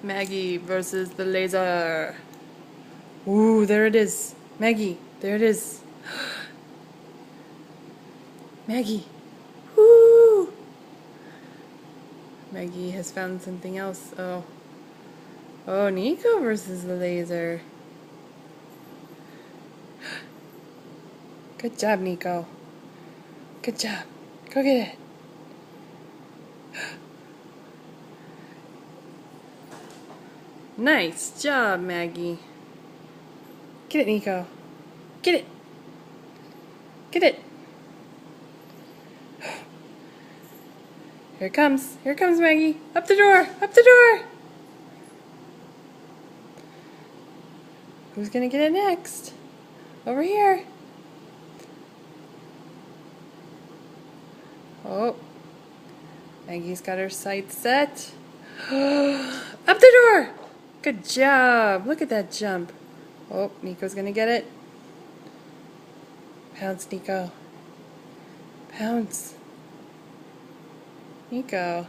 Maggie versus the laser. Ooh, there it is. Maggie, there it is. Maggie. Woo! Maggie has found something else. Oh. Oh, Nico versus the laser. Good job, Nico. Good job. Go get it. Nice job, Maggie. Get it, Nico. Get it. Get it. Here it comes. Here comes Maggie. Up the door. Up the door. Who's gonna get it next? Over here. Oh. Maggie's got her sights set. Up the door. Good job. Look at that jump. Oh, Nico's gonna get it. Pounce, Nico. Pounce. Nico.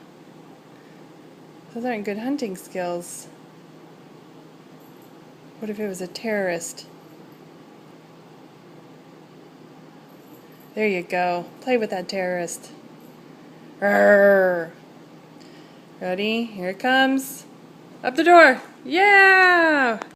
Those aren't good hunting skills. What if it was a terrorist? There you go. Play with that terrorist. Arrgh. Ready? Here it comes. Up the door. Yeah!